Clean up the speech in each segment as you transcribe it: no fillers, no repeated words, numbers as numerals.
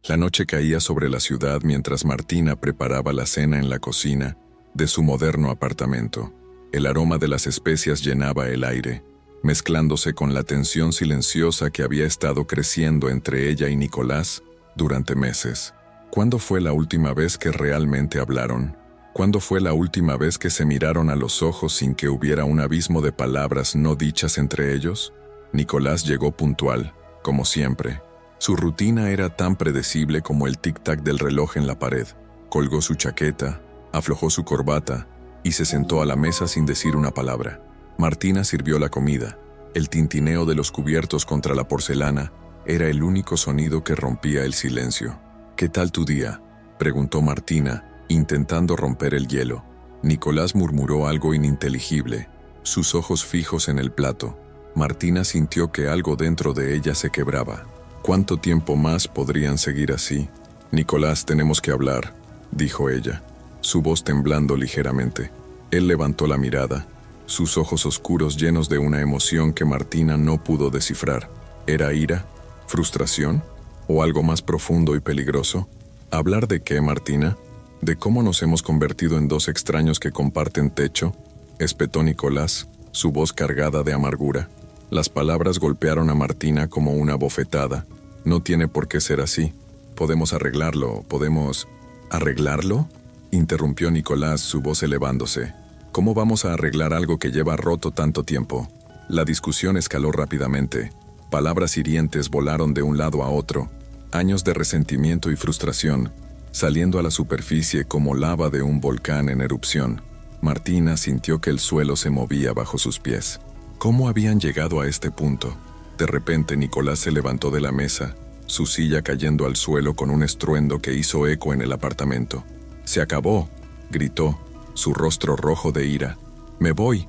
La noche caía sobre la ciudad mientras Martina preparaba la cena en la cocina de su moderno apartamento. El aroma de las especias llenaba el aire, mezclándose con la tensión silenciosa que había estado creciendo entre ella y Nicolás durante meses. ¿Cuándo fue la última vez que realmente hablaron? ¿Cuándo fue la última vez que se miraron a los ojos sin que hubiera un abismo de palabras no dichas entre ellos? Nicolás llegó puntual, como siempre. Su rutina era tan predecible como el tic-tac del reloj en la pared. Colgó su chaqueta, aflojó su corbata y se sentó a la mesa sin decir una palabra. Martina sirvió la comida. El tintineo de los cubiertos contra la porcelana era el único sonido que rompía el silencio. «¿Qué tal tu día?», preguntó Martina, intentando romper el hielo. Nicolás murmuró algo ininteligible, sus ojos fijos en el plato. Martina sintió que algo dentro de ella se quebraba. ¿Cuánto tiempo más podrían seguir así? «Nicolás, tenemos que hablar», dijo ella, su voz temblando ligeramente. Él levantó la mirada, sus ojos oscuros llenos de una emoción que Martina no pudo descifrar. ¿Era ira? ¿Frustración? ¿O algo más profundo y peligroso? ¿Hablar de qué, Martina? ¿De cómo nos hemos convertido en dos extraños que comparten techo?, espetó Nicolás, su voz cargada de amargura. Las palabras golpearon a Martina como una bofetada. «No tiene por qué ser así. Podemos arreglarlo, podemos...» «¿Arreglarlo?», interrumpió Nicolás, su voz elevándose. «¿Cómo vamos a arreglar algo que lleva roto tanto tiempo?». La discusión escaló rápidamente. Palabras hirientes volaron de un lado a otro. Años de resentimiento y frustración, saliendo a la superficie como lava de un volcán en erupción. Martina sintió que el suelo se movía bajo sus pies. ¿Cómo habían llegado a este punto? De repente Nicolás se levantó de la mesa, su silla cayendo al suelo con un estruendo que hizo eco en el apartamento. «¡Se acabó!», gritó, su rostro rojo de ira. Me voy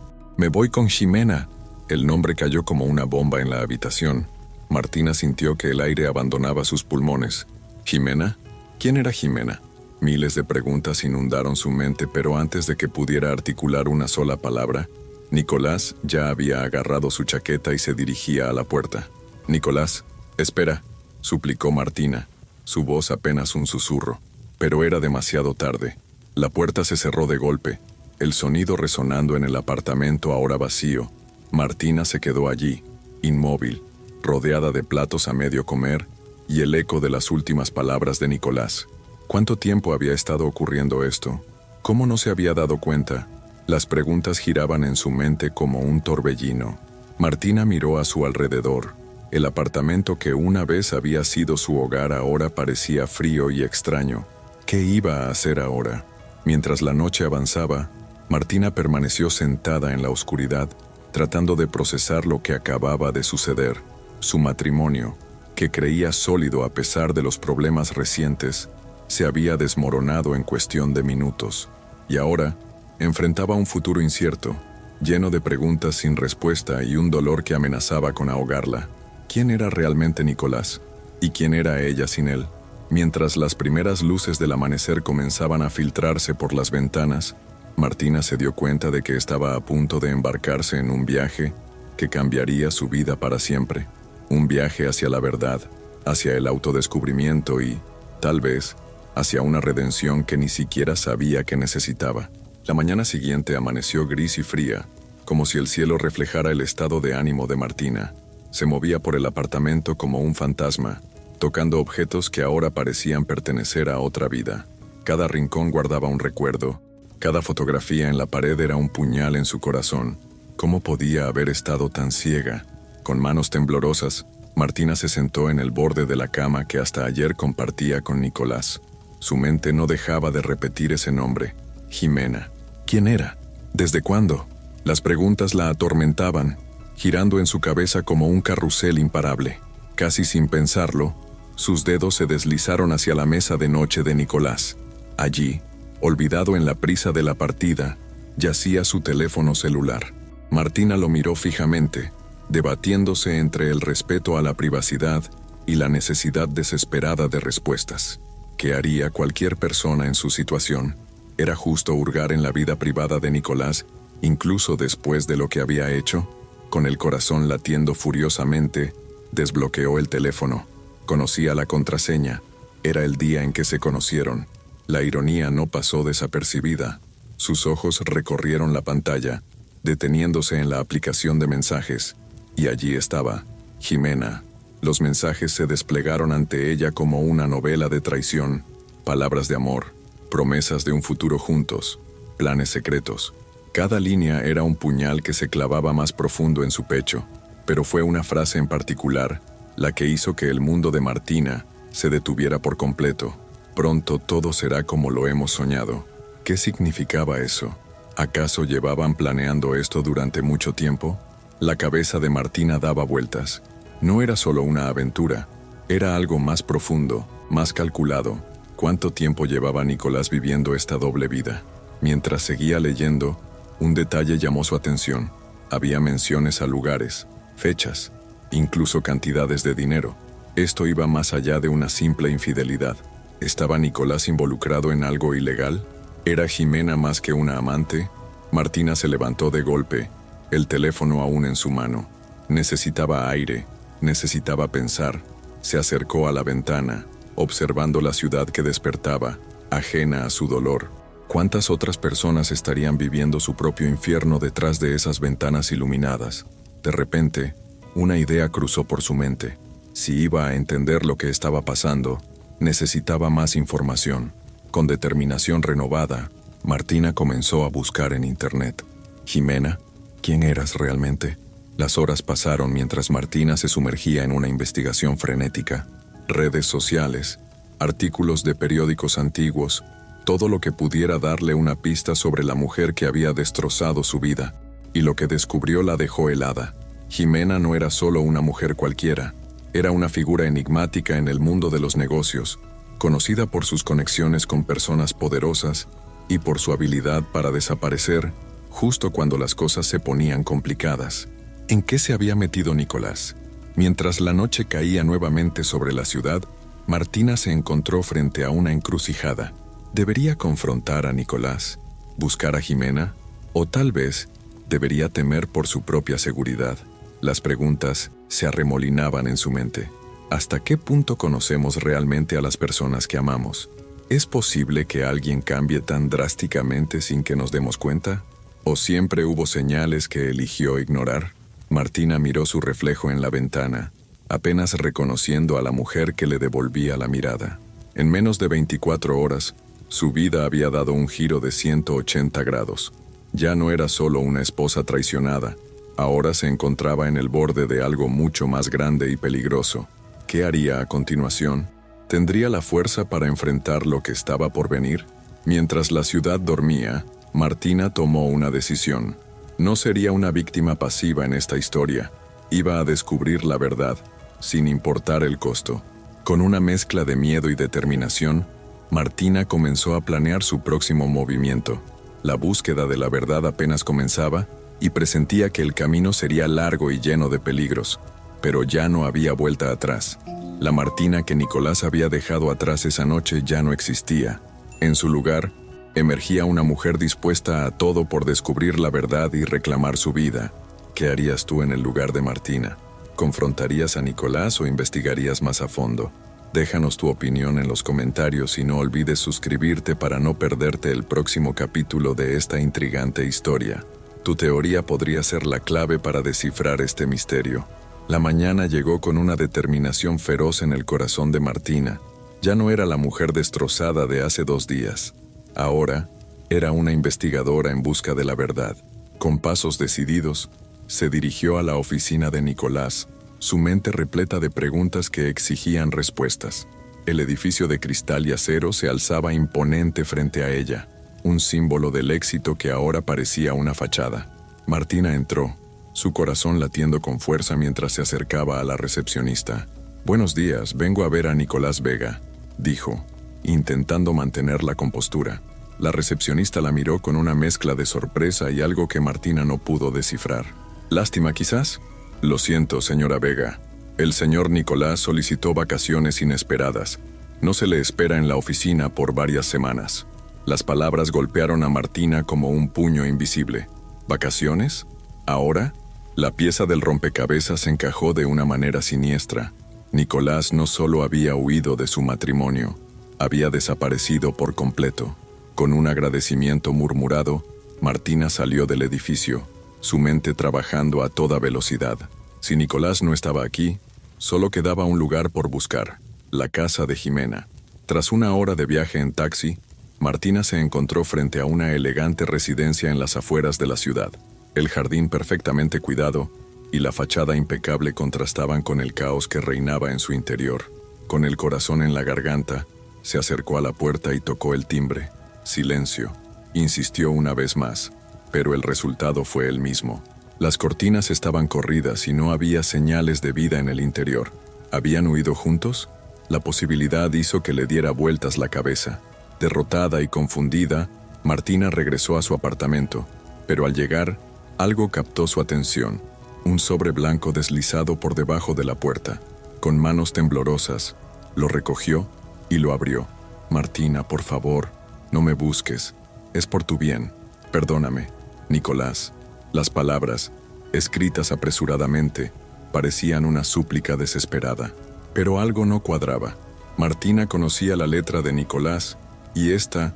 con Ximena». El nombre cayó como una bomba en la habitación. Martina sintió que el aire abandonaba sus pulmones. ¿Ximena? ¿Quién era Ximena? Miles de preguntas inundaron su mente, pero antes de que pudiera articular una sola palabra, Nicolás ya había agarrado su chaqueta y se dirigía a la puerta. «Nicolás, espera», suplicó Martina, su voz apenas un susurro. Pero era demasiado tarde. La puerta se cerró de golpe, el sonido resonando en el apartamento ahora vacío. Martina se quedó allí, inmóvil, rodeada de platos a medio comer y el eco de las últimas palabras de Nicolás. ¿Cuánto tiempo había estado ocurriendo esto? ¿Cómo no se había dado cuenta? Las preguntas giraban en su mente como un torbellino. Martina miró a su alrededor. El apartamento que una vez había sido su hogar ahora parecía frío y extraño. ¿Qué iba a hacer ahora? Mientras la noche avanzaba, Martina permaneció sentada en la oscuridad, tratando de procesar lo que acababa de suceder. Su matrimonio, que creía sólido a pesar de los problemas recientes, se había desmoronado en cuestión de minutos, y ahora enfrentaba un futuro incierto, lleno de preguntas sin respuesta y un dolor que amenazaba con ahogarla. ¿Quién era realmente Nicolás? ¿Y quién era ella sin él? Mientras las primeras luces del amanecer comenzaban a filtrarse por las ventanas, Martina se dio cuenta de que estaba a punto de embarcarse en un viaje que cambiaría su vida para siempre. Un viaje hacia la verdad, hacia el autodescubrimiento y, tal vez, hacia una redención que ni siquiera sabía que necesitaba. La mañana siguiente amaneció gris y fría, como si el cielo reflejara el estado de ánimo de Martina. Se movía por el apartamento como un fantasma, tocando objetos que ahora parecían pertenecer a otra vida. Cada rincón guardaba un recuerdo. Cada fotografía en la pared era un puñal en su corazón. ¿Cómo podía haber estado tan ciega? Con manos temblorosas, Martina se sentó en el borde de la cama que hasta ayer compartía con Nicolás. Su mente no dejaba de repetir ese nombre, Ximena. ¿Quién era? ¿Desde cuándo? Las preguntas la atormentaban, girando en su cabeza como un carrusel imparable. Casi sin pensarlo, sus dedos se deslizaron hacia la mesa de noche de Nicolás. Allí, olvidado en la prisa de la partida, yacía su teléfono celular. Martina lo miró fijamente, debatiéndose entre el respeto a la privacidad y la necesidad desesperada de respuestas. ¿Qué haría cualquier persona en su situación? ¿Era justo hurgar en la vida privada de Nicolás, incluso después de lo que había hecho? Con el corazón latiendo furiosamente, desbloqueó el teléfono. Conocía la contraseña. Era el día en que se conocieron. La ironía no pasó desapercibida. Sus ojos recorrieron la pantalla, deteniéndose en la aplicación de mensajes. Y allí estaba, Jimena. Los mensajes se desplegaron ante ella como una novela de traición, palabras de amor, promesas de un futuro juntos, planes secretos. Cada línea era un puñal que se clavaba más profundo en su pecho, pero fue una frase en particular la que hizo que el mundo de Martina se detuviera por completo. Pronto todo será como lo hemos soñado. ¿Qué significaba eso? ¿Acaso llevaban planeando esto durante mucho tiempo? La cabeza de Martina daba vueltas. No era solo una aventura, era algo más profundo, más calculado. ¿Cuánto tiempo llevaba Nicolás viviendo esta doble vida? Mientras seguía leyendo, un detalle llamó su atención. Había menciones a lugares, fechas, incluso cantidades de dinero. Esto iba más allá de una simple infidelidad. ¿Estaba Nicolás involucrado en algo ilegal? ¿Era Jimena más que una amante? Martina se levantó de golpe, el teléfono aún en su mano. Necesitaba aire, necesitaba pensar. Se acercó a la ventana, observando la ciudad que despertaba, ajena a su dolor. ¿Cuántas otras personas estarían viviendo su propio infierno detrás de esas ventanas iluminadas? De repente, una idea cruzó por su mente. Si iba a entender lo que estaba pasando, necesitaba más información. Con determinación renovada, Martina comenzó a buscar en Internet. Jimena, ¿quién eras realmente? Las horas pasaron mientras Martina se sumergía en una investigación frenética. Redes sociales, artículos de periódicos antiguos, todo lo que pudiera darle una pista sobre la mujer que había destrozado su vida, y lo que descubrió la dejó helada. Jimena no era solo una mujer cualquiera, era una figura enigmática en el mundo de los negocios, conocida por sus conexiones con personas poderosas y por su habilidad para desaparecer justo cuando las cosas se ponían complicadas. ¿En qué se había metido Nicolás? Mientras la noche caía nuevamente sobre la ciudad, Martina se encontró frente a una encrucijada. ¿Debería confrontar a Nicolás? ¿Buscar a Jimena? ¿O tal vez debería temer por su propia seguridad? Las preguntas se arremolinaban en su mente. ¿Hasta qué punto conocemos realmente a las personas que amamos? ¿Es posible que alguien cambie tan drásticamente sin que nos demos cuenta? ¿O siempre hubo señales que eligió ignorar? Martina miró su reflejo en la ventana, apenas reconociendo a la mujer que le devolvía la mirada. En menos de 24 horas, su vida había dado un giro de 180 grados. Ya no era solo una esposa traicionada, ahora se encontraba en el borde de algo mucho más grande y peligroso. ¿Qué haría a continuación? ¿Tendría la fuerza para enfrentar lo que estaba por venir? Mientras la ciudad dormía, Martina tomó una decisión. No sería una víctima pasiva en esta historia. Iba a descubrir la verdad, sin importar el costo. Con una mezcla de miedo y determinación, Martina comenzó a planear su próximo movimiento. La búsqueda de la verdad apenas comenzaba y presentía que el camino sería largo y lleno de peligros. Pero ya no había vuelta atrás. La Martina que Nicolás había dejado atrás esa noche ya no existía. En su lugar, emergía una mujer dispuesta a todo por descubrir la verdad y reclamar su vida. ¿Qué harías tú en el lugar de Martina? ¿Confrontarías a Nicolás o investigarías más a fondo? Déjanos tu opinión en los comentarios y no olvides suscribirte para no perderte el próximo capítulo de esta intrigante historia. Tu teoría podría ser la clave para descifrar este misterio. La mañana llegó con una determinación feroz en el corazón de Martina. Ya no era la mujer destrozada de hace 2 días. Ahora, era una investigadora en busca de la verdad. Con pasos decididos, se dirigió a la oficina de Nicolás, su mente repleta de preguntas que exigían respuestas. El edificio de cristal y acero se alzaba imponente frente a ella, un símbolo del éxito que ahora parecía una fachada. Martina entró, su corazón latiendo con fuerza mientras se acercaba a la recepcionista. «Buenos días, vengo a ver a Nicolás Vega», dijo, intentando mantener la compostura. La recepcionista la miró con una mezcla de sorpresa y algo que Martina no pudo descifrar. «¿Lástima quizás?» «Lo siento, señora Vega. El señor Nicolás solicitó vacaciones inesperadas. No se le espera en la oficina por varias semanas». Las palabras golpearon a Martina como un puño invisible. ¿Vacaciones? ¿Ahora? La pieza del rompecabezas encajó de una manera siniestra. Nicolás no solo había huido de su matrimonio, había desaparecido por completo. Con un agradecimiento murmurado, Martina salió del edificio, su mente trabajando a toda velocidad. Si Nicolás no estaba aquí, solo quedaba un lugar por buscar: la casa de Jimena. Tras una hora de viaje en taxi, Martina se encontró frente a una elegante residencia en las afueras de la ciudad. El jardín perfectamente cuidado y la fachada impecable contrastaban con el caos que reinaba en su interior. Con el corazón en la garganta, se acercó a la puerta y tocó el timbre. Silencio. Insistió una vez más, pero el resultado fue el mismo. Las cortinas estaban corridas y no había señales de vida en el interior. ¿Habían huido juntos? La posibilidad hizo que le diera vueltas la cabeza. Derrotada y confundida, Martina regresó a su apartamento, pero al llegar, algo captó su atención: un sobre blanco deslizado por debajo de la puerta. Con manos temblorosas, lo recogió y lo abrió. «Martina, por favor, no me busques. Es por tu bien. Perdóname, Nicolás». Las palabras, escritas apresuradamente, parecían una súplica desesperada. Pero algo no cuadraba. Martina conocía la letra de Nicolás, y esta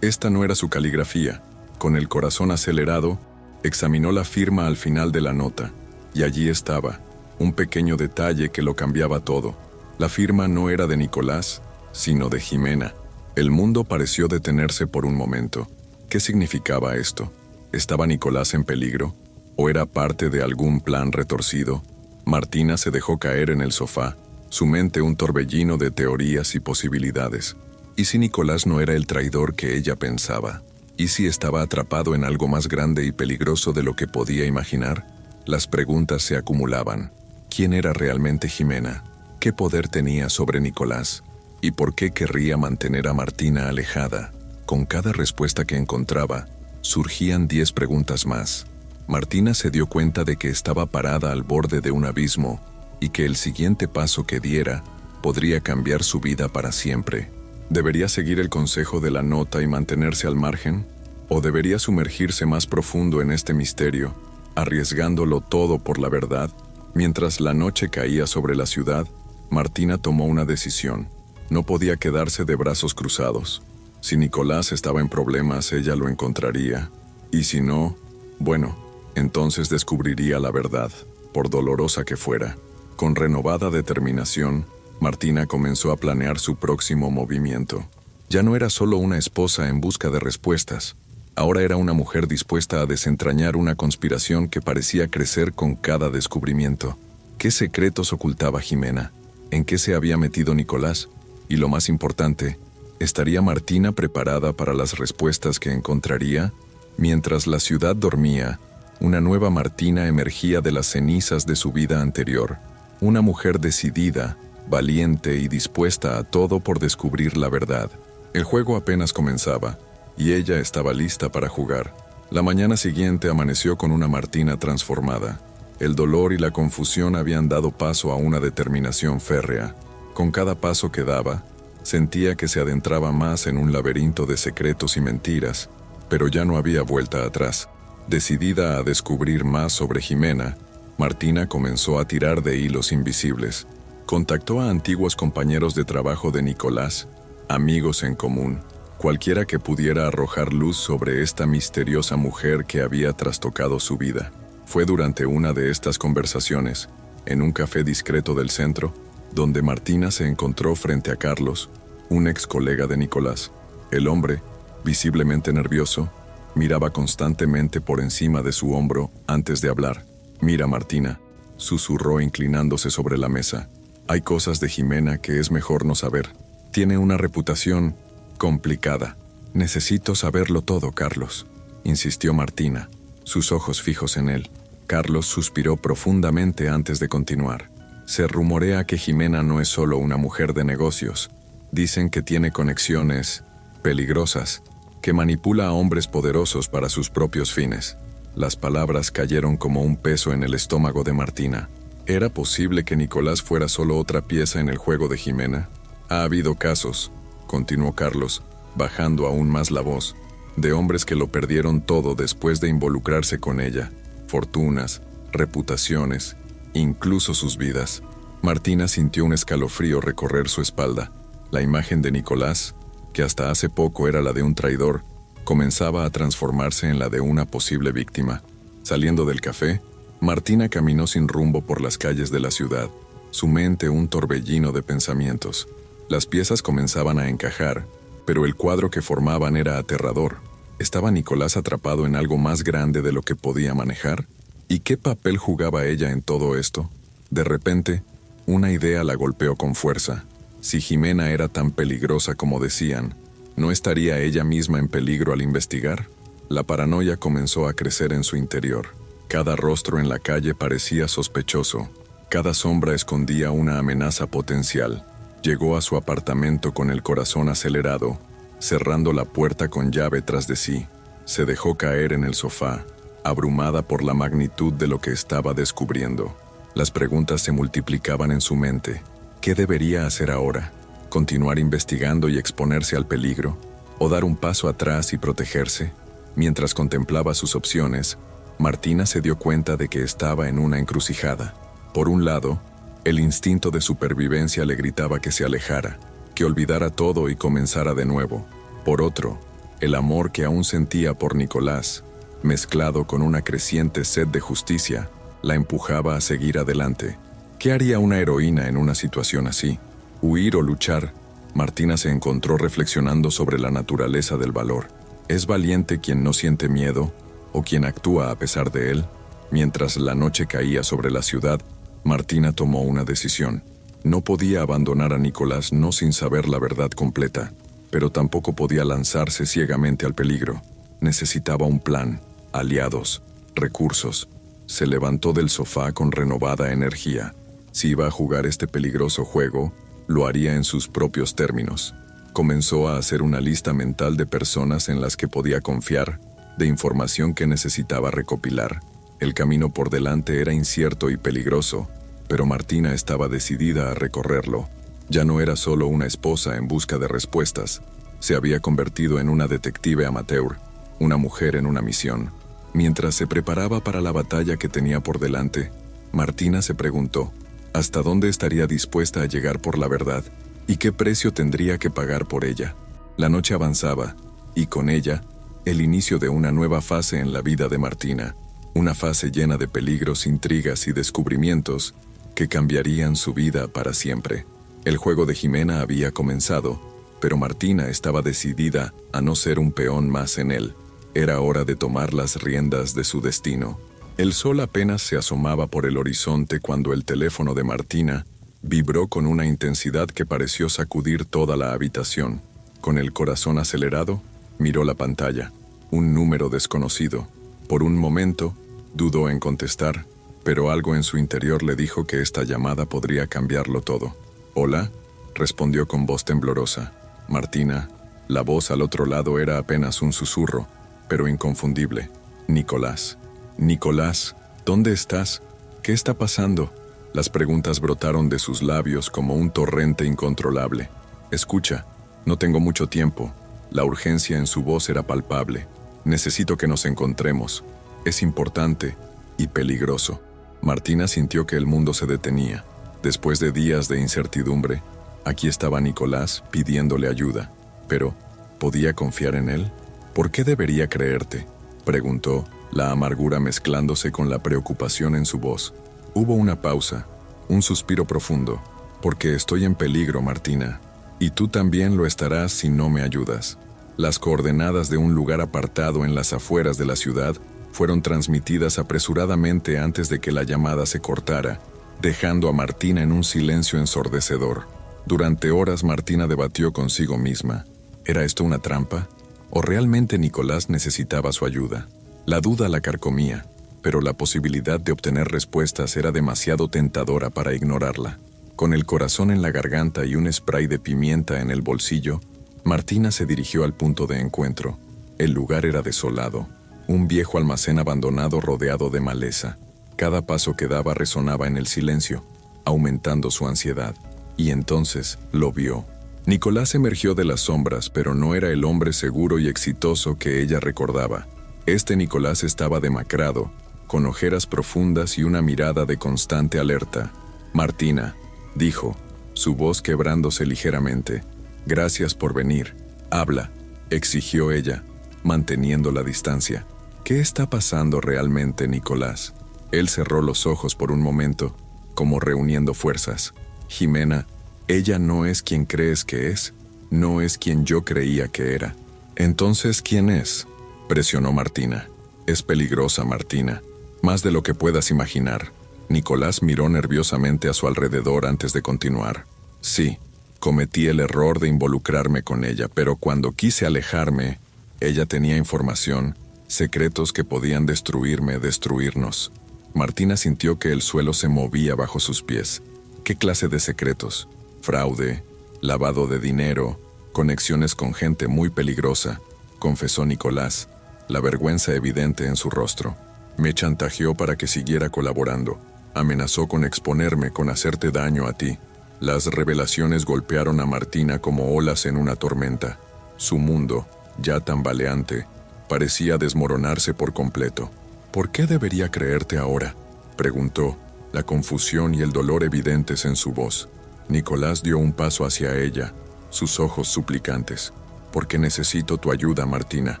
no era su caligrafía. Con el corazón acelerado, examinó la firma al final de la nota, y allí estaba, un pequeño detalle que lo cambiaba todo. La firma no era de Nicolás, sino de Jimena. El mundo pareció detenerse por un momento. ¿Qué significaba esto? ¿Estaba Nicolás en peligro? ¿O era parte de algún plan retorcido? Martina se dejó caer en el sofá, su mente un torbellino de teorías y posibilidades. ¿Y si Nicolás no era el traidor que ella pensaba? ¿Y si estaba atrapado en algo más grande y peligroso de lo que podía imaginar? Las preguntas se acumulaban. ¿Quién era realmente Jimena? ¿Qué poder tenía sobre Nicolás? ¿Y por qué querría mantener a Martina alejada? Con cada respuesta que encontraba, surgían 10 preguntas más. Martina se dio cuenta de que estaba parada al borde de un abismo y que el siguiente paso que diera podría cambiar su vida para siempre. ¿Debería seguir el consejo de la nota y mantenerse al margen? ¿O debería sumergirse más profundo en este misterio, arriesgándolo todo por la verdad? Mientras la noche caía sobre la ciudad, Martina tomó una decisión. No podía quedarse de brazos cruzados. Si Nicolás estaba en problemas, ella lo encontraría. Y si no, bueno, entonces descubriría la verdad, por dolorosa que fuera. Con renovada determinación, Martina comenzó a planear su próximo movimiento. Ya no era solo una esposa en busca de respuestas. Ahora era una mujer dispuesta a desentrañar una conspiración que parecía crecer con cada descubrimiento. ¿Qué secretos ocultaba Jimena? ¿En qué se había metido Nicolás? Y lo más importante, ¿estaría Martina preparada para las respuestas que encontraría? Mientras la ciudad dormía, una nueva Martina emergía de las cenizas de su vida anterior. Una mujer decidida, valiente y dispuesta a todo por descubrir la verdad. El juego apenas comenzaba, y ella estaba lista para jugar. La mañana siguiente amaneció con una Martina transformada. El dolor y la confusión habían dado paso a una determinación férrea. Con cada paso que daba, sentía que se adentraba más en un laberinto de secretos y mentiras, pero ya no había vuelta atrás. Decidida a descubrir más sobre Jimena, Martina comenzó a tirar de hilos invisibles. Contactó a antiguos compañeros de trabajo de Nicolás, amigos en común, cualquiera que pudiera arrojar luz sobre esta misteriosa mujer que había trastocado su vida. Fue durante una de estas conversaciones, en un café discreto del centro, donde Martina se encontró frente a Carlos, un ex colega de Nicolás. El hombre, visiblemente nervioso, miraba constantemente por encima de su hombro antes de hablar. «Mira, Martina», susurró inclinándose sobre la mesa. «Hay cosas de Jimena que es mejor no saber. Tiene una reputación complicada. Necesito saberlo todo, Carlos», insistió Martina, sus ojos fijos en él. Carlos suspiró profundamente antes de continuar. «Se rumorea que Jimena no es solo una mujer de negocios. Dicen que tiene conexiones peligrosas, que manipula a hombres poderosos para sus propios fines». Las palabras cayeron como un peso en el estómago de Martina. ¿Era posible que Nicolás fuera solo otra pieza en el juego de Jimena? «Ha habido casos», continuó Carlos, bajando aún más la voz, «de hombres que lo perdieron todo después de involucrarse con ella. Fortunas, reputaciones, incluso sus vidas. Martina sintió un escalofrío recorrer su espalda. La imagen de Nicolás, que hasta hace poco era la de un traidor, comenzaba a transformarse en la de una posible víctima. Saliendo del café, Martina caminó sin rumbo por las calles de la ciudad, su mente un torbellino de pensamientos. Las piezas comenzaban a encajar, pero el cuadro que formaban era aterrador. ¿Estaba Nicolás atrapado en algo más grande de lo que podía manejar? ¿Y qué papel jugaba ella en todo esto? De repente, una idea la golpeó con fuerza. Si Jimena era tan peligrosa como decían, ¿no estaría ella misma en peligro al investigar? La paranoia comenzó a crecer en su interior. Cada rostro en la calle parecía sospechoso. Cada sombra escondía una amenaza potencial. Llegó a su apartamento con el corazón acelerado, cerrando la puerta con llave tras de sí. Se dejó caer en el sofá, abrumada por la magnitud de lo que estaba descubriendo. Las preguntas se multiplicaban en su mente. ¿Qué debería hacer ahora? ¿Continuar investigando y exponerse al peligro? ¿O dar un paso atrás y protegerse? Mientras contemplaba sus opciones, Martina se dio cuenta de que estaba en una encrucijada. Por un lado, el instinto de supervivencia le gritaba que se alejara, que olvidara todo y comenzara de nuevo. Por otro, el amor que aún sentía por Nicolás, mezclado con una creciente sed de justicia, la empujaba a seguir adelante. ¿Qué haría una heroína en una situación así? ¿Huir o luchar? Martina se encontró reflexionando sobre la naturaleza del valor. ¿Es valiente quien no siente miedo o quien actúa a pesar de él? Mientras la noche caía sobre la ciudad, Martina tomó una decisión. No podía abandonar a Nicolás no sin saber la verdad completa, pero tampoco podía lanzarse ciegamente al peligro. Necesitaba un plan, aliados, recursos. Se levantó del sofá con renovada energía. Si iba a jugar este peligroso juego, lo haría en sus propios términos. Comenzó a hacer una lista mental de personas en las que podía confiar, de información que necesitaba recopilar. El camino por delante era incierto y peligroso, pero Martina estaba decidida a recorrerlo. Ya no era solo una esposa en busca de respuestas, se había convertido en una detective amateur, una mujer en una misión. Mientras se preparaba para la batalla que tenía por delante, Martina se preguntó, ¿hasta dónde estaría dispuesta a llegar por la verdad? ¿Y qué precio tendría que pagar por ella? La noche avanzaba, y con ella, el inicio de una nueva fase en la vida de Martina. Una fase llena de peligros, intrigas y descubrimientos que cambiarían su vida para siempre. El juego de Jimena había comenzado, pero Martina estaba decidida a no ser un peón más en él. Era hora de tomar las riendas de su destino. El sol apenas se asomaba por el horizonte cuando el teléfono de Martina vibró con una intensidad que pareció sacudir toda la habitación. Con el corazón acelerado, miró la pantalla. Un número desconocido. Por un momento, dudó en contestar, pero algo en su interior le dijo que esta llamada podría cambiarlo todo. «Hola», respondió con voz temblorosa. Martina, la voz al otro lado era apenas un susurro, pero inconfundible. «Nicolás. Nicolás, ¿dónde estás? ¿Qué está pasando?» Las preguntas brotaron de sus labios como un torrente incontrolable. «Escucha, no tengo mucho tiempo». La urgencia en su voz era palpable. «Necesito que nos encontremos. Es importante y peligroso». Martina sintió que el mundo se detenía. Después de días de incertidumbre, aquí estaba Nicolás pidiéndole ayuda. Pero, ¿podía confiar en él? «¿Por qué debería creerte?», preguntó, la amargura mezclándose con la preocupación en su voz. Hubo una pausa, un suspiro profundo. «Porque estoy en peligro, Martina. Y tú también lo estarás si no me ayudas». Las coordenadas de un lugar apartado en las afueras de la ciudad fueron transmitidas apresuradamente antes de que la llamada se cortara, dejando a Martina en un silencio ensordecedor. Durante horas Martina debatió consigo misma. ¿Era esto una trampa? ¿O realmente Nicolás necesitaba su ayuda? La duda la carcomía, pero la posibilidad de obtener respuestas era demasiado tentadora para ignorarla. Con el corazón en la garganta y un spray de pimienta en el bolsillo, Martina se dirigió al punto de encuentro. El lugar era desolado, un viejo almacén abandonado rodeado de maleza. Cada paso que daba resonaba en el silencio, aumentando su ansiedad. Y entonces lo vio. Nicolás emergió de las sombras, pero no era el hombre seguro y exitoso que ella recordaba. Este Nicolás estaba demacrado, con ojeras profundas y una mirada de constante alerta. «Martina», dijo, su voz quebrándose ligeramente. Gracias por venir. Habla, exigió ella, manteniendo la distancia. ¿Qué está pasando realmente, Nicolás? Él cerró los ojos por un momento, como reuniendo fuerzas. Jimena, ella no es quien crees que es, no es quien yo creía que era. Entonces, ¿quién es? Presionó Martina. Es peligrosa, Martina, más de lo que puedas imaginar. Nicolás miró nerviosamente a su alrededor antes de continuar. Sí, cometí el error de involucrarme con ella, pero cuando quise alejarme, ella tenía información, secretos que podían destruirme, destruirnos. Martina sintió que el suelo se movía bajo sus pies. ¿Qué clase de secretos? Fraude, lavado de dinero, conexiones con gente muy peligrosa, confesó Nicolás, la vergüenza evidente en su rostro. Me chantajeó para que siguiera colaborando. Amenazó con exponerme, con hacerte daño a ti. Las revelaciones golpearon a Martina como olas en una tormenta. Su mundo, ya tambaleante, parecía desmoronarse por completo. ¿Por qué debería creerte ahora?, preguntó, la confusión y el dolor evidentes en su voz. Nicolás dio un paso hacia ella, sus ojos suplicantes. Porque necesito tu ayuda, Martina.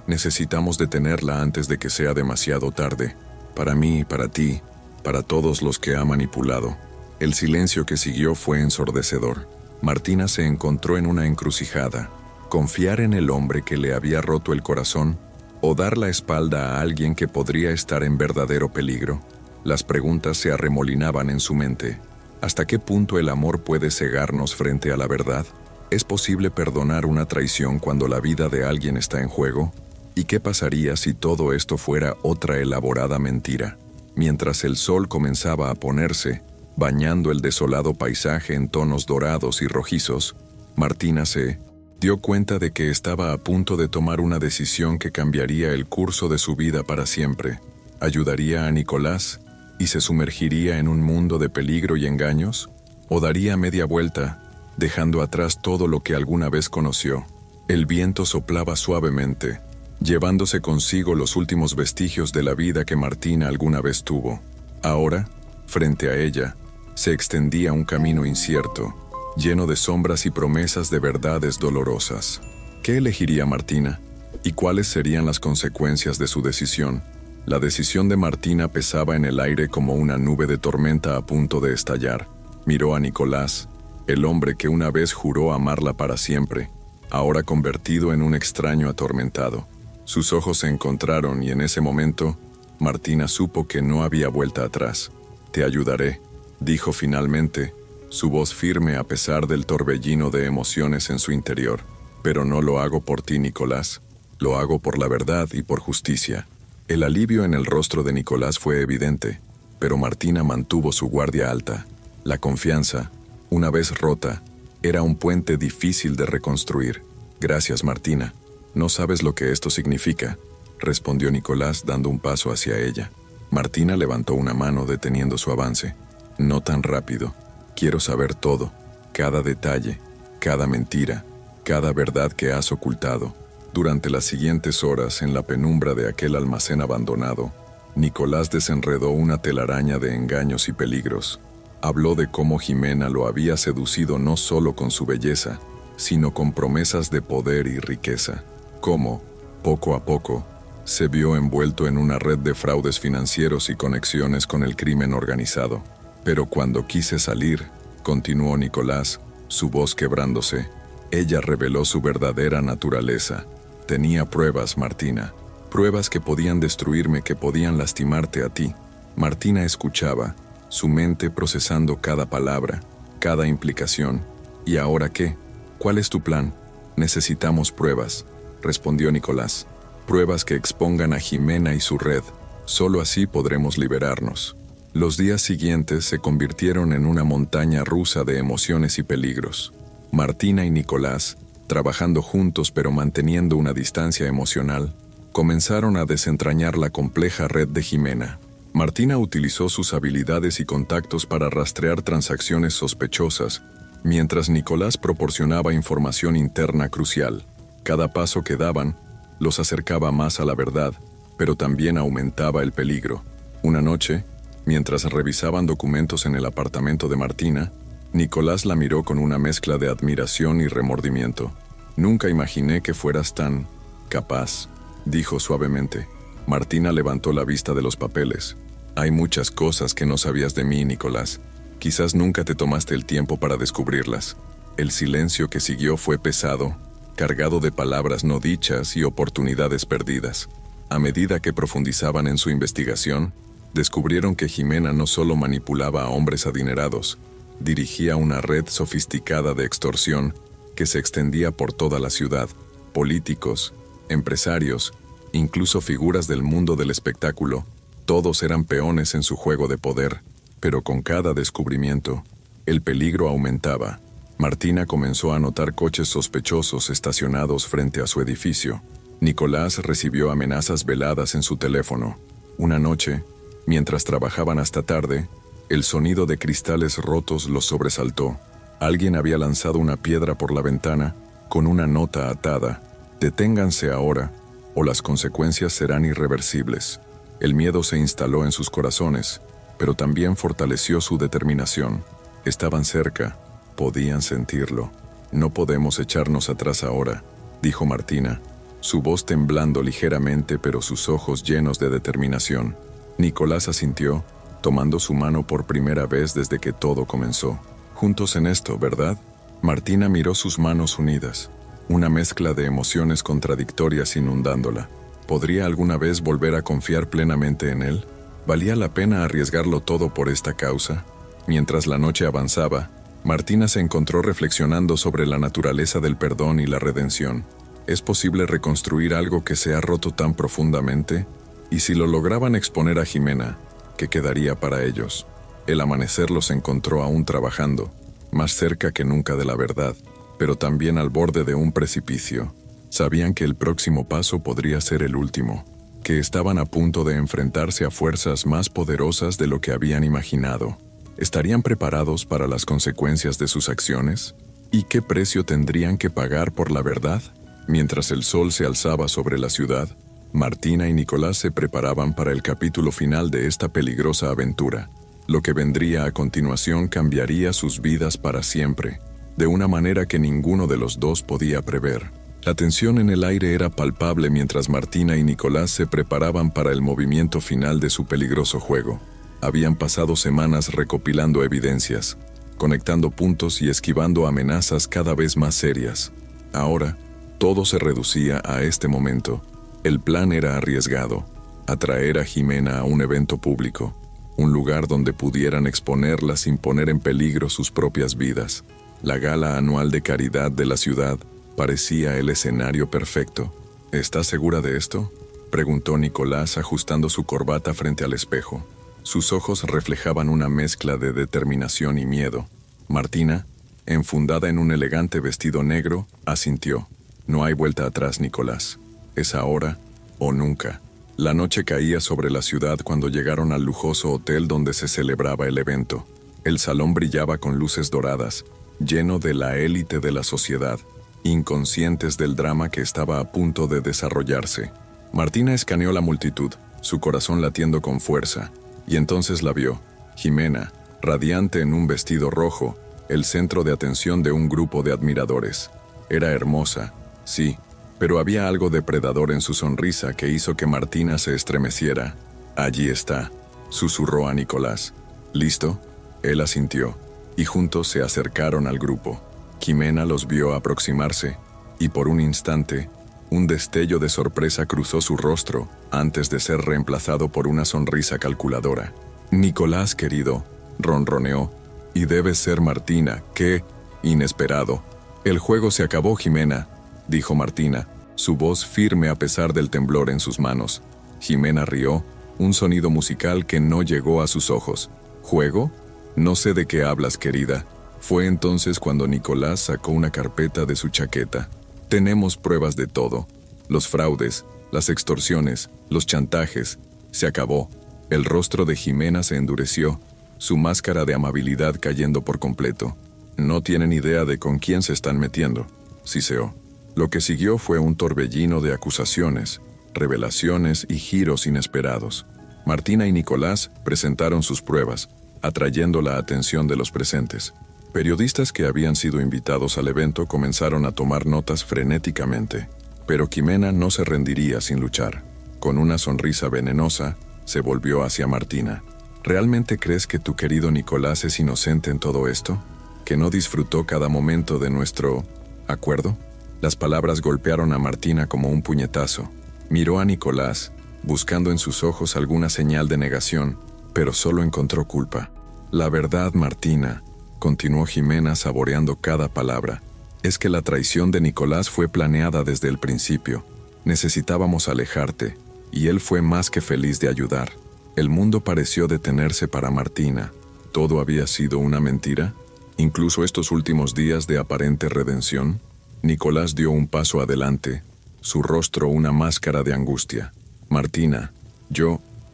Necesitamos detenerla antes de que sea demasiado tarde. Para mí, para ti, para todos los que ha manipulado. El silencio que siguió fue ensordecedor. Martina se encontró en una encrucijada. Confiar en el hombre que le había roto el corazón o dar la espalda a alguien que podría estar en verdadero peligro. Las preguntas se arremolinaban en su mente. ¿Hasta qué punto el amor puede cegarnos frente a la verdad? ¿Es posible perdonar una traición cuando la vida de alguien está en juego? ¿Y qué pasaría si todo esto fuera otra elaborada mentira? Mientras el sol comenzaba a ponerse, bañando el desolado paisaje en tonos dorados y rojizos, Martina se dio cuenta de que estaba a punto de tomar una decisión que cambiaría el curso de su vida para siempre. ¿Ayudaría a Nicolás y se sumergiría en un mundo de peligro y engaños? ¿O daría media vuelta, dejando atrás todo lo que alguna vez conoció? El viento soplaba suavemente, llevándose consigo los últimos vestigios de la vida que Martina alguna vez tuvo. Ahora, frente a ella, se extendía un camino incierto, lleno de sombras y promesas de verdades dolorosas. ¿Qué elegiría Martina? ¿Y cuáles serían las consecuencias de su decisión? La decisión de Martina pesaba en el aire como una nube de tormenta a punto de estallar. Miró a Nicolás, el hombre que una vez juró amarla para siempre, ahora convertido en un extraño atormentado. Sus ojos se encontraron y en ese momento, Martina supo que no había vuelta atrás. «Te ayudaré», dijo finalmente, su voz firme a pesar del torbellino de emociones en su interior. «Pero no lo hago por ti, Nicolás. Lo hago por la verdad y por justicia». El alivio en el rostro de Nicolás fue evidente, pero Martina mantuvo su guardia alta. La confianza, una vez rota, era un puente difícil de reconstruir. «Gracias, Martina. No sabes lo que esto significa», respondió Nicolás dando un paso hacia ella. Martina levantó una mano deteniendo su avance. «No tan rápido. Quiero saber todo, cada detalle, cada mentira, cada verdad que has ocultado». Durante las siguientes horas, en la penumbra de aquel almacén abandonado, Nicolás desenredó una telaraña de engaños y peligros. Habló de cómo Jimena lo había seducido no solo con su belleza, sino con promesas de poder y riqueza. Cómo, poco a poco, se vio envuelto en una red de fraudes financieros y conexiones con el crimen organizado. Pero cuando quise salir, continuó Nicolás, su voz quebrándose, ella reveló su verdadera naturaleza. Tenía pruebas, Martina, pruebas que podían destruirme, que podían lastimarte a ti. Martina escuchaba, su mente procesando cada palabra, cada implicación. ¿Y ahora qué? ¿Cuál es tu plan? Necesitamos pruebas, respondió Nicolás. Pruebas que expongan a Jimena y su red. Solo así podremos liberarnos. Los días siguientes se convirtieron en una montaña rusa de emociones y peligros. Martina y Nicolás, trabajando juntos pero manteniendo una distancia emocional, comenzaron a desentrañar la compleja red de Jimena. Martina utilizó sus habilidades y contactos para rastrear transacciones sospechosas, mientras Nicolás proporcionaba información interna crucial. Cada paso que daban los acercaba más a la verdad, pero también aumentaba el peligro. Una noche, mientras revisaban documentos en el apartamento de Martina, Nicolás la miró con una mezcla de admiración y remordimiento. «Nunca imaginé que fueras tan capaz», dijo suavemente. Martina levantó la vista de los papeles. «Hay muchas cosas que no sabías de mí, Nicolás. Quizás nunca te tomaste el tiempo para descubrirlas». El silencio que siguió fue pesado, cargado de palabras no dichas y oportunidades perdidas. A medida que profundizaban en su investigación, descubrieron que Jimena no solo manipulaba a hombres adinerados, dirigía una red sofisticada de extorsión que se extendía por toda la ciudad. Políticos, empresarios, incluso figuras del mundo del espectáculo, todos eran peones en su juego de poder, pero con cada descubrimiento, el peligro aumentaba. Martina comenzó a notar coches sospechosos estacionados frente a su edificio. Nicolás recibió amenazas veladas en su teléfono. Una noche, mientras trabajaban hasta tarde, el sonido de cristales rotos los sobresaltó. Alguien había lanzado una piedra por la ventana con una nota atada: «Deténganse ahora, o las consecuencias serán irreversibles». El miedo se instaló en sus corazones, pero también fortaleció su determinación. Estaban cerca. Podían sentirlo. «No podemos echarnos atrás ahora», dijo Martina, su voz temblando ligeramente pero sus ojos llenos de determinación. Nicolás asintió, tomando su mano por primera vez desde que todo comenzó. «Juntos en esto, ¿verdad?» Martina miró sus manos unidas, una mezcla de emociones contradictorias inundándola. ¿Podría alguna vez volver a confiar plenamente en él? ¿Valía la pena arriesgarlo todo por esta causa? Mientras la noche avanzaba, Martina se encontró reflexionando sobre la naturaleza del perdón y la redención. ¿Es posible reconstruir algo que se ha roto tan profundamente? Y si lo lograban exponer a Jimena, ¿qué quedaría para ellos? El amanecer los encontró aún trabajando, más cerca que nunca de la verdad, pero también al borde de un precipicio. Sabían que el próximo paso podría ser el último, que estaban a punto de enfrentarse a fuerzas más poderosas de lo que habían imaginado. ¿Estarían preparados para las consecuencias de sus acciones? ¿Y qué precio tendrían que pagar por la verdad? Mientras el sol se alzaba sobre la ciudad, Martina y Nicolás se preparaban para el capítulo final de esta peligrosa aventura. Lo que vendría a continuación cambiaría sus vidas para siempre, de una manera que ninguno de los dos podía prever. La tensión en el aire era palpable mientras Martina y Nicolás se preparaban para el movimiento final de su peligroso juego. Habían pasado semanas recopilando evidencias, conectando puntos y esquivando amenazas cada vez más serias. Ahora, todo se reducía a este momento. El plan era arriesgado: atraer a Jimena a un evento público, un lugar donde pudieran exponerla sin poner en peligro sus propias vidas. La gala anual de caridad de la ciudad parecía el escenario perfecto. ¿Estás segura de esto?, preguntó Nicolás ajustando su corbata frente al espejo. Sus ojos reflejaban una mezcla de determinación y miedo. Martina, enfundada en un elegante vestido negro, asintió. «No hay vuelta atrás, Nicolás. Es ahora o nunca». La noche caía sobre la ciudad cuando llegaron al lujoso hotel donde se celebraba el evento. El salón brillaba con luces doradas, lleno de la élite de la sociedad, inconscientes del drama que estaba a punto de desarrollarse. Martina escaneó la multitud, su corazón latiendo con fuerza, y entonces la vio. Jimena, radiante en un vestido rojo, el centro de atención de un grupo de admiradores. Era hermosa, sí, pero había algo depredador en su sonrisa que hizo que Martina se estremeciera. «Allí está», susurró a Nicolás. «¿Listo?». Él asintió, y juntos se acercaron al grupo. Jimena los vio aproximarse, y por un instante, un destello de sorpresa cruzó su rostro antes de ser reemplazado por una sonrisa calculadora. «Nicolás, querido», ronroneó, «y debe ser Martina. ¡Qué inesperado!». «El juego se acabó, Jimena», dijo Martina, su voz firme a pesar del temblor en sus manos. Jimena rió, un sonido musical que no llegó a sus ojos. «¿Juego? No sé de qué hablas, querida». Fue entonces cuando Nicolás sacó una carpeta de su chaqueta. «Tenemos pruebas de todo. Los fraudes, las extorsiones, los chantajes. Se acabó». El rostro de Jimena se endureció, su máscara de amabilidad cayendo por completo. «No tienen idea de con quién se están metiendo», siseó. Lo que siguió fue un torbellino de acusaciones, revelaciones y giros inesperados. Martina y Nicolás presentaron sus pruebas, atrayendo la atención de los presentes. Periodistas que habían sido invitados al evento comenzaron a tomar notas frenéticamente, pero Jimena no se rendiría sin luchar. Con una sonrisa venenosa, se volvió hacia Martina. ¿Realmente crees que tu querido Nicolás es inocente en todo esto? ¿Que no disfrutó cada momento de nuestro acuerdo? Las palabras golpearon a Martina como un puñetazo. Miró a Nicolás, buscando en sus ojos alguna señal de negación, pero solo encontró culpa. La verdad, Martina, continuó Jimena saboreando cada palabra, es que la traición de Nicolás fue planeada desde el principio. Necesitábamos alejarte, y él fue más que feliz de ayudar. El mundo pareció detenerse para Martina. ¿Todo había sido una mentira? Incluso estos últimos días de aparente redención. Nicolás dio un paso adelante, su rostro una máscara de angustia. Martina,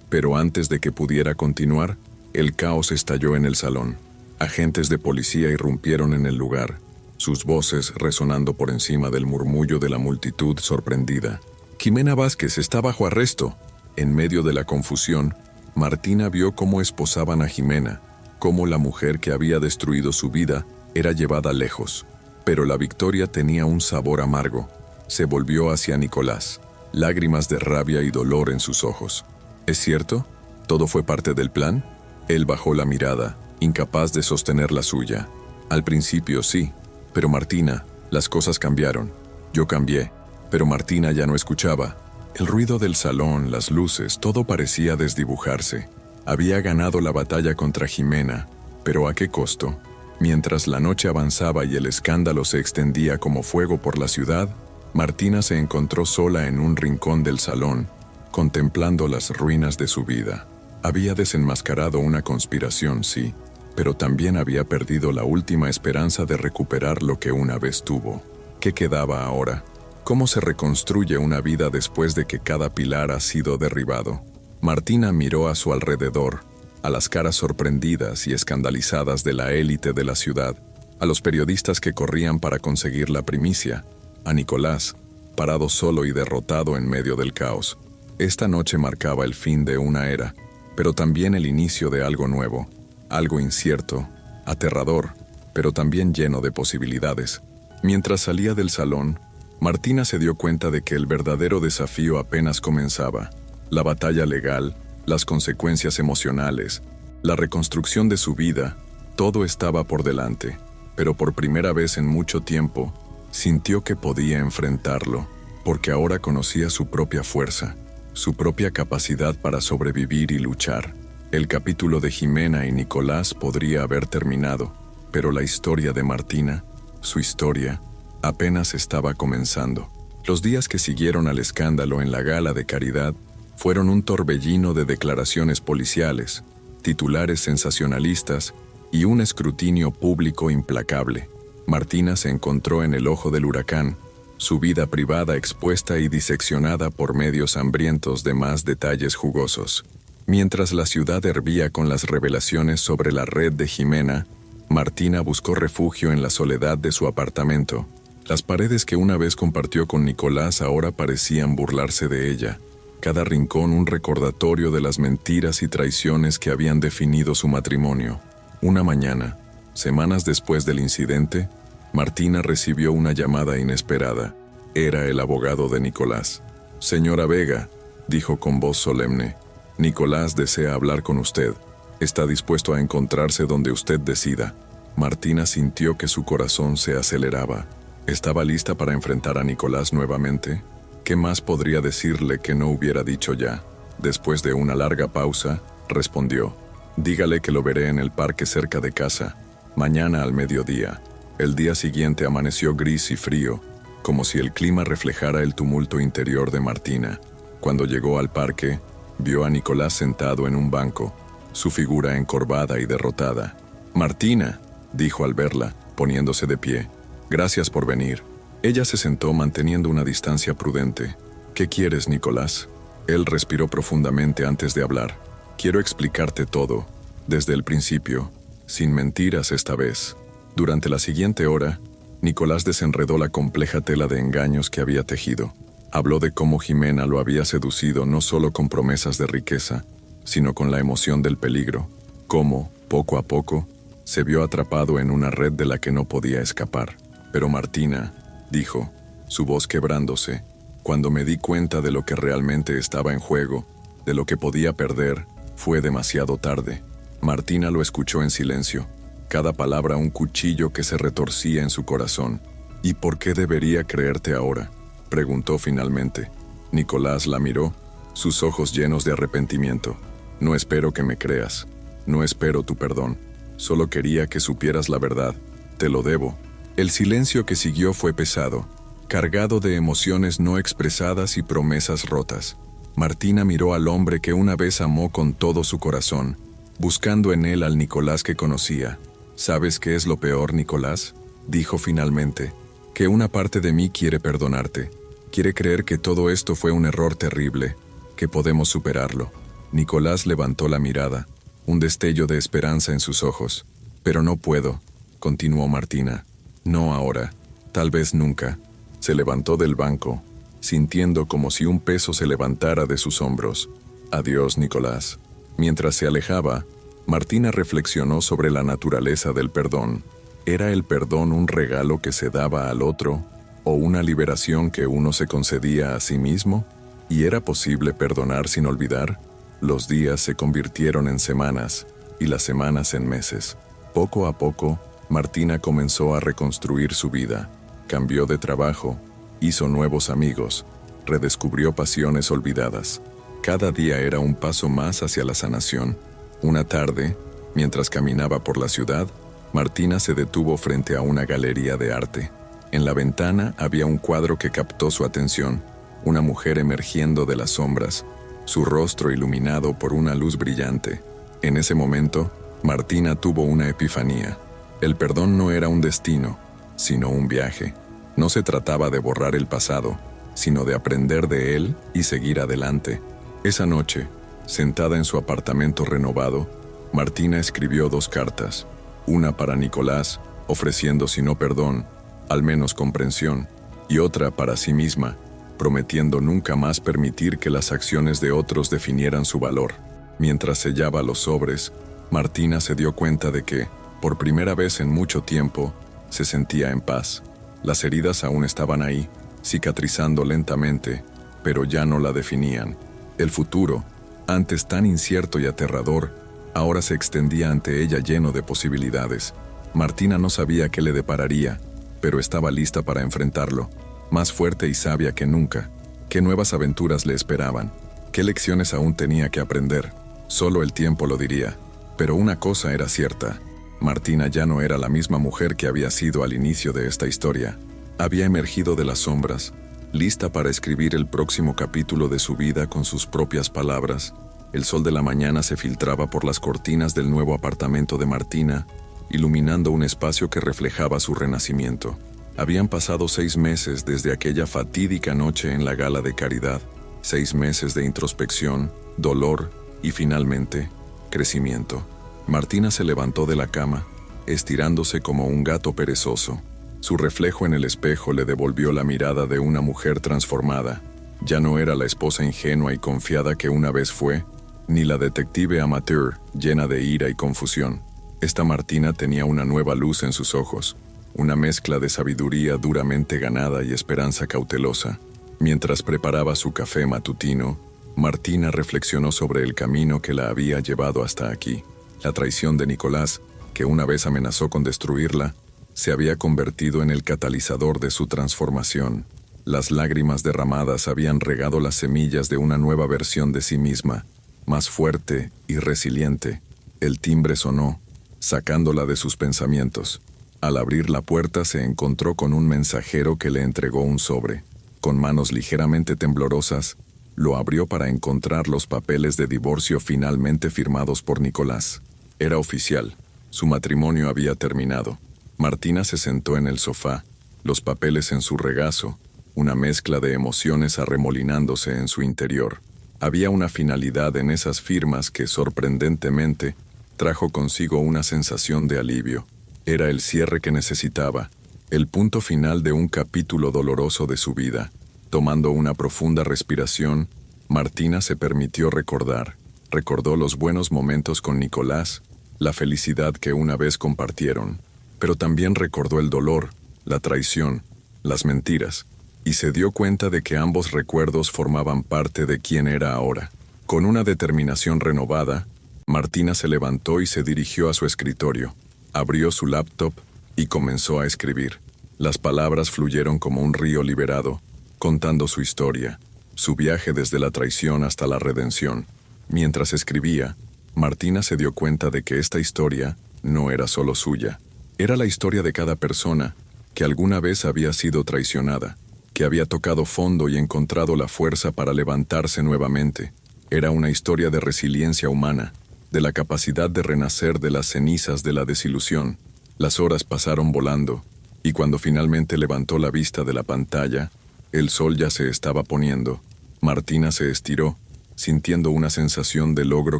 pero antes de que pudiera continuar, el caos estalló en el salón. Agentes de policía irrumpieron en el lugar, sus voces resonando por encima del murmullo de la multitud sorprendida. Jimena Vázquez está bajo arresto. En medio de la confusión, Martina vio cómo esposaban a Jimena, cómo la mujer que había destruido su vida era llevada lejos. Pero la victoria tenía un sabor amargo. Se volvió hacia Nicolás, lágrimas de rabia y dolor en sus ojos. ¿Es cierto? ¿Todo fue parte del plan? Él bajó la mirada, incapaz de sostener la suya. Al principio sí, pero Martina, las cosas cambiaron. Yo cambié, pero Martina ya no escuchaba. El ruido del salón, las luces, todo parecía desdibujarse. Había ganado la batalla contra Jimena, pero ¿a qué costo? Mientras la noche avanzaba y el escándalo se extendía como fuego por la ciudad, Martina se encontró sola en un rincón del salón, contemplando las ruinas de su vida. Había desenmascarado una conspiración, sí, pero también había perdido la última esperanza de recuperar lo que una vez tuvo. ¿Qué quedaba ahora? ¿Cómo se reconstruye una vida después de que cada pilar ha sido derribado? Martina miró a su alrededor, a las caras sorprendidas y escandalizadas de la élite de la ciudad, a los periodistas que corrían para conseguir la primicia, a Nicolás, parado solo y derrotado en medio del caos. Esta noche marcaba el fin de una era, pero también el inicio de algo nuevo, algo incierto, aterrador, pero también lleno de posibilidades. Mientras salía del salón, Martina se dio cuenta de que el verdadero desafío apenas comenzaba. La batalla legal, las consecuencias emocionales, la reconstrucción de su vida, todo estaba por delante, pero por primera vez en mucho tiempo, sintió que podía enfrentarlo, porque ahora conocía su propia fuerza, su propia capacidad para sobrevivir y luchar. El capítulo de Jimena y Nicolás podría haber terminado, pero la historia de Martina, su historia, apenas estaba comenzando. Los días que siguieron al escándalo en la gala de Caridad fueron un torbellino de declaraciones policiales, titulares sensacionalistas y un escrutinio público implacable. Martina se encontró en el ojo del huracán, su vida privada expuesta y diseccionada por medios hambrientos de más detalles jugosos. Mientras la ciudad hervía con las revelaciones sobre la red de Jimena, Martina buscó refugio en la soledad de su apartamento. Las paredes que una vez compartió con Nicolás ahora parecían burlarse de ella. Cada rincón un recordatorio de las mentiras y traiciones que habían definido su matrimonio. Una mañana, semanas después del incidente, Martina recibió una llamada inesperada. Era el abogado de Nicolás. «Señora Vega», dijo con voz solemne, «Nicolás desea hablar con usted. Está dispuesto a encontrarse donde usted decida». Martina sintió que su corazón se aceleraba. ¿Estaba lista para enfrentar a Nicolás nuevamente? ¿Qué más podría decirle que no hubiera dicho ya? Después de una larga pausa, respondió, «Dígale que lo veré en el parque cerca de casa, mañana al mediodía». El día siguiente amaneció gris y frío, como si el clima reflejara el tumulto interior de Martina. Cuando llegó al parque, vio a Nicolás sentado en un banco, su figura encorvada y derrotada. «Martina», dijo al verla, poniéndose de pie, «gracias por venir». Ella se sentó manteniendo una distancia prudente. «¿Qué quieres, Nicolás?». Él respiró profundamente antes de hablar. «Quiero explicarte todo, desde el principio, sin mentiras esta vez». Durante la siguiente hora, Nicolás desenredó la compleja tela de engaños que había tejido. Habló de cómo Jimena lo había seducido no solo con promesas de riqueza, sino con la emoción del peligro. Cómo, poco a poco, Se vio atrapado en una red de la que no podía escapar. Pero Martina, dijo, su voz quebrándose, cuando me di cuenta de lo que realmente estaba en juego, de lo que podía perder, fue demasiado tarde. Martina lo escuchó en silencio, cada palabra un cuchillo que se retorcía en su corazón. ¿Y por qué debería creerte ahora?, preguntó finalmente. Nicolás la miró, sus ojos llenos de arrepentimiento. No espero que me creas, no espero tu perdón, solo quería que supieras la verdad, te lo debo. El silencio que siguió fue pesado, cargado de emociones no expresadas y promesas rotas. Martina miró al hombre que una vez amó con todo su corazón, buscando en él al Nicolás que conocía. ¿Sabes qué es lo peor, Nicolás?, dijo finalmente. Que una parte de mí quiere perdonarte. Quiere creer que todo esto fue un error terrible, que podemos superarlo. Nicolás levantó la mirada, un destello de esperanza en sus ojos. Pero no puedo, continuó Martina. No ahora, tal vez nunca. Se levantó del banco, sintiendo como si un peso se levantara de sus hombros. Adiós, Nicolás. Mientras se alejaba, Martina reflexionó sobre la naturaleza del perdón. ¿Era el perdón un regalo que se daba al otro, o una liberación que uno se concedía a sí mismo? ¿Y era posible perdonar sin olvidar? Los días se convirtieron en semanas, y las semanas en meses. Poco a poco, Martina comenzó a reconstruir su vida. Cambió de trabajo, hizo nuevos amigos, redescubrió pasiones olvidadas. Cada día era un paso más hacia la sanación. Una tarde, mientras caminaba por la ciudad, Martina se detuvo frente a una galería de arte. En la ventana había un cuadro que captó su atención, una mujer emergiendo de las sombras, su rostro iluminado por una luz brillante. En ese momento, Martina tuvo una epifanía. El perdón no era un destino, sino un viaje. No se trataba de borrar el pasado, sino de aprender de él y seguir adelante. Esa noche, sentada en su apartamento renovado, Martina escribió 2 cartas. Una para Nicolás, ofreciendo si no perdón, al menos comprensión, y otra para sí misma, prometiendo nunca más permitir que las acciones de otros definieran su valor. Mientras sellaba los sobres, Martina se dio cuenta de que, por primera vez en mucho tiempo, se sentía en paz. Las heridas aún estaban ahí, cicatrizando lentamente, pero ya no la definían. El futuro, antes tan incierto y aterrador, ahora se extendía ante ella lleno de posibilidades. Martina no sabía qué le depararía, pero estaba lista para enfrentarlo, más fuerte y sabia que nunca. ¿Qué nuevas aventuras le esperaban? ¿Qué lecciones aún tenía que aprender? Solo el tiempo lo diría. Pero una cosa era cierta. Martina ya no era la misma mujer que había sido al inicio de esta historia. Había emergido de las sombras, lista para escribir el próximo capítulo de su vida con sus propias palabras. El sol de la mañana se filtraba por las cortinas del nuevo apartamento de Martina, iluminando un espacio que reflejaba su renacimiento. Habían pasado 6 meses desde aquella fatídica noche en la gala de caridad, 6 meses de introspección, dolor y finalmente, crecimiento. Martina se levantó de la cama, estirándose como un gato perezoso. Su reflejo en el espejo le devolvió la mirada de una mujer transformada. Ya no era la esposa ingenua y confiada que una vez fue, ni la detective amateur llena de ira y confusión. Esta Martina tenía una nueva luz en sus ojos, una mezcla de sabiduría duramente ganada y esperanza cautelosa. Mientras preparaba su café matutino, Martina reflexionó sobre el camino que la había llevado hasta aquí. La traición de Nicolás, que una vez amenazó con destruirla, se había convertido en el catalizador de su transformación. Las lágrimas derramadas habían regado las semillas de una nueva versión de sí misma, más fuerte y resiliente. El timbre sonó, sacándola de sus pensamientos. Al abrir la puerta se encontró con un mensajero que le entregó un sobre. Con manos ligeramente temblorosas, lo abrió para encontrar los papeles de divorcio finalmente firmados por Nicolás. Era oficial, su matrimonio había terminado. Martina se sentó en el sofá, los papeles en su regazo, una mezcla de emociones arremolinándose en su interior. Había una finalidad en esas firmas que, sorprendentemente, trajo consigo una sensación de alivio. Era el cierre que necesitaba, el punto final de un capítulo doloroso de su vida. Tomando una profunda respiración, Martina se permitió recordar. Recordó los buenos momentos con Nicolás, la felicidad que una vez compartieron, pero también recordó el dolor, la traición, las mentiras, y se dio cuenta de que ambos recuerdos formaban parte de quién era ahora. Con una determinación renovada, Martina se levantó y se dirigió a su escritorio, abrió su laptop y comenzó a escribir. Las palabras fluyeron como un río liberado, contando su historia, su viaje desde la traición hasta la redención. Mientras escribía, Martina se dio cuenta de que esta historia no era solo suya. Era la historia de cada persona que alguna vez había sido traicionada, que había tocado fondo y encontrado la fuerza para levantarse nuevamente. Era una historia de resiliencia humana, de la capacidad de renacer de las cenizas de la desilusión. Las horas pasaron volando, y cuando finalmente levantó la vista de la pantalla, el sol ya se estaba poniendo. Martina se estiró, sintiendo una sensación de logro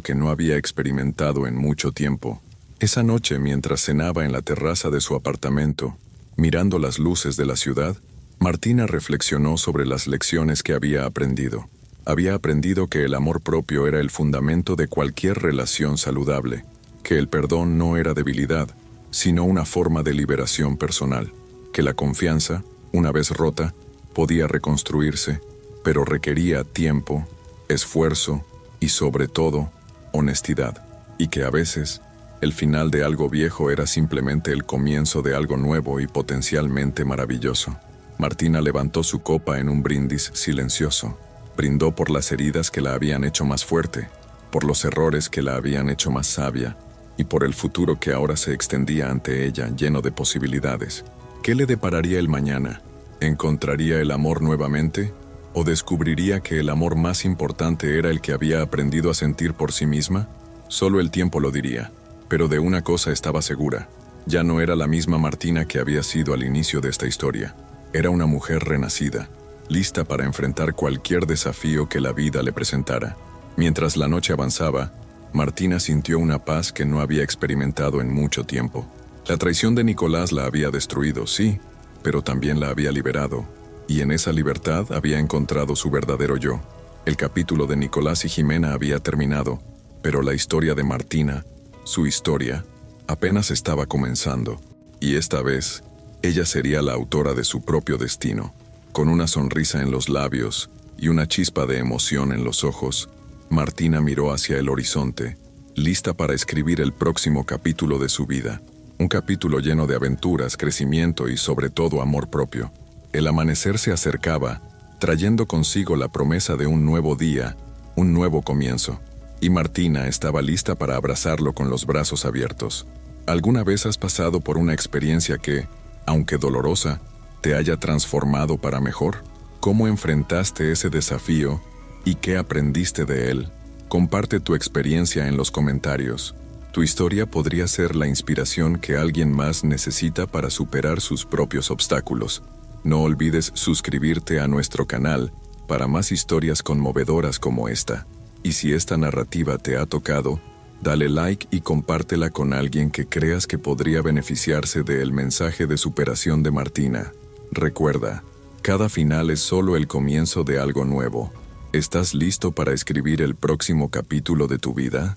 que no había experimentado en mucho tiempo. Esa noche, mientras cenaba en la terraza de su apartamento, mirando las luces de la ciudad, Martina reflexionó sobre las lecciones que había aprendido. Había aprendido que el amor propio era el fundamento de cualquier relación saludable, que el perdón no era debilidad, sino una forma de liberación personal, que la confianza, una vez rota, podía reconstruirse, pero requería tiempo, esfuerzo y, sobre todo, honestidad, y que a veces, el final de algo viejo era simplemente el comienzo de algo nuevo y potencialmente maravilloso. Martina levantó su copa en un brindis silencioso. Brindó por las heridas que la habían hecho más fuerte, por los errores que la habían hecho más sabia, y por el futuro que ahora se extendía ante ella lleno de posibilidades. ¿Qué le depararía el mañana? ¿Encontraría el amor nuevamente? ¿O descubriría que el amor más importante era el que había aprendido a sentir por sí misma? Solo el tiempo lo diría. Pero de una cosa estaba segura. Ya no era la misma Martina que había sido al inicio de esta historia. Era una mujer renacida, lista para enfrentar cualquier desafío que la vida le presentara. Mientras la noche avanzaba, Martina sintió una paz que no había experimentado en mucho tiempo. La traición de Nicolás la había destruido, sí, pero también la había liberado, y en esa libertad había encontrado su verdadero yo. El capítulo de Nicolás y Jimena había terminado, pero la historia de Martina, su historia, apenas estaba comenzando, y esta vez, ella sería la autora de su propio destino. Con una sonrisa en los labios y una chispa de emoción en los ojos, Martina miró hacia el horizonte, lista para escribir el próximo capítulo de su vida. Un capítulo lleno de aventuras, crecimiento y sobre todo amor propio. El amanecer se acercaba, trayendo consigo la promesa de un nuevo día, un nuevo comienzo. Y Martina estaba lista para abrazarlo con los brazos abiertos. ¿Alguna vez has pasado por una experiencia que, aunque dolorosa, te haya transformado para mejor? ¿Cómo enfrentaste ese desafío y qué aprendiste de él? Comparte tu experiencia en los comentarios. Tu historia podría ser la inspiración que alguien más necesita para superar sus propios obstáculos. No olvides suscribirte a nuestro canal para más historias conmovedoras como esta. Y si esta narrativa te ha tocado, dale like y compártela con alguien que creas que podría beneficiarse del mensaje de superación de Martina. Recuerda, cada final es solo el comienzo de algo nuevo. ¿Estás listo para escribir el próximo capítulo de tu vida?